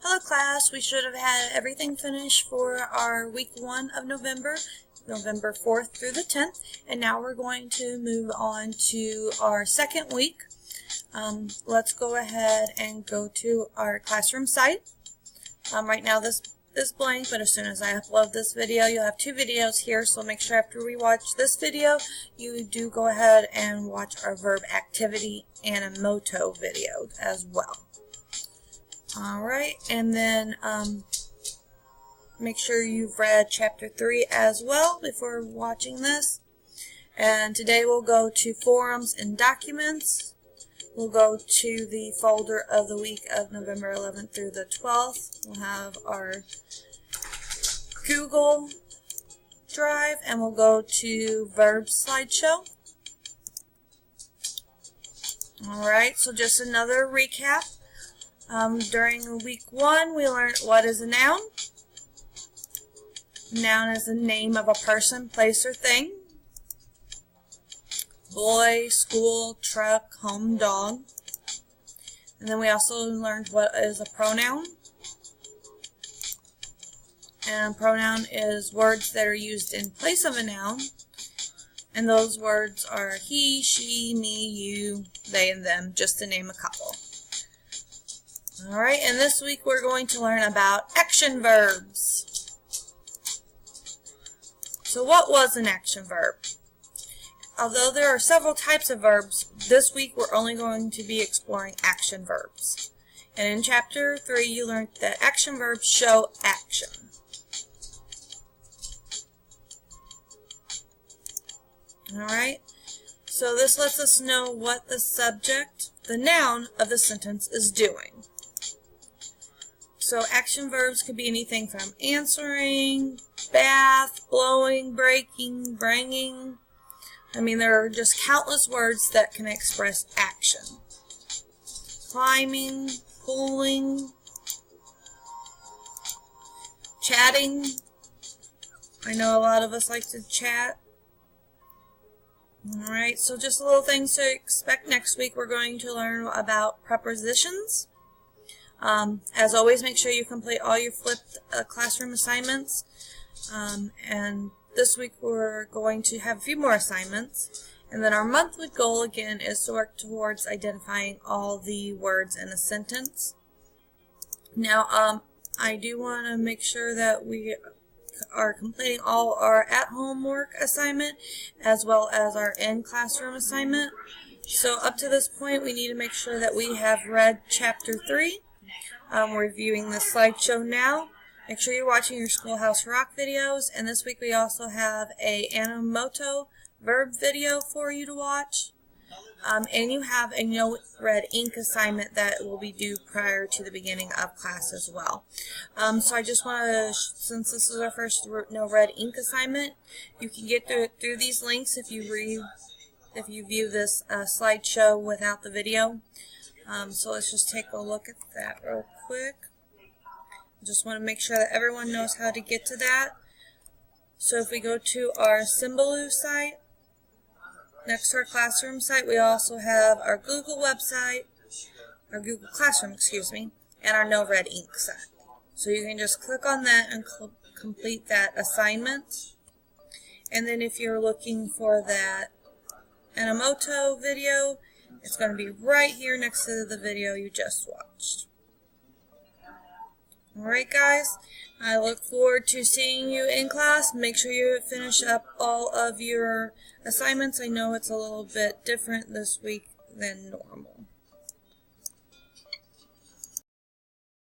Hello class, we should have had everything finished for our week 1 of November 4th through the 10th, and now we're going to move on to our second week. Let's go ahead and go to our classroom site. Right now this is blank, but as soon as I upload this video, you'll have 2 videos here, so make sure after we watch this video, you do go ahead and watch our verb activity and a motto video as well. Alright, and then make sure you've read chapter 3 as well before watching this. And today we'll go to forums and documents. We'll go to the folder of the week of November 11th through the 12th. We'll have our Google Drive, and we'll go to Verbs slideshow. Alright, so just another recap. During week 1, we learned what is a noun. Noun is the name of a person, place, or thing. Boy, school, truck, home, dog. And then we also learned what is a pronoun. And a pronoun is words that are used in place of a noun. And those words are he, she, me, you, they, and them, just to name a couple. Alright, and this week we're going to learn about action verbs. So what was an action verb? Although there are several types of verbs, this week we're only going to be exploring action verbs. And in chapter 3 you learned that action verbs show action. Alright, so this lets us know what the subject, the noun of the sentence is doing. So action verbs could be anything from answering, bath, blowing, breaking, bringing. I mean, there are just countless words that can express action. Climbing, pulling, chatting. I know a lot of us like to chat. Alright, so just little things to expect next week. We're going to learn about prepositions. As always, make sure you complete all your flipped classroom assignments. And this week we're going to have a few more assignments. And then our monthly goal again is to work towards identifying all the words in a sentence. Now, I do want to make sure that we are completing all our at-home work assignment as well as our in-classroom assignment. So up to this point, we need to make sure that we have read chapter 3. We're reviewing the slideshow now. Make sure you're watching your Schoolhouse Rock videos, and this week we also have a Motto verb video for you to watch. And you have a no red ink assignment that will be due prior to the beginning of class as well. So I just want to, since this is our first no red ink assignment, you can get through these links if you view this slideshow without the video. So let's just take a look at that real quick. Just want to make sure that everyone knows how to get to that. So if we go to our Symbaloo site, next to our classroom site, we also have our Google website, our Google Classroom, and our No Red Ink site. So you can just click on that and complete that assignment. And then if you're looking for that Motto video, it's going to be right here next to the video you just watched. Alright guys, I look forward to seeing you in class. Make sure you finish up all of your assignments. I know it's a little bit different this week than normal.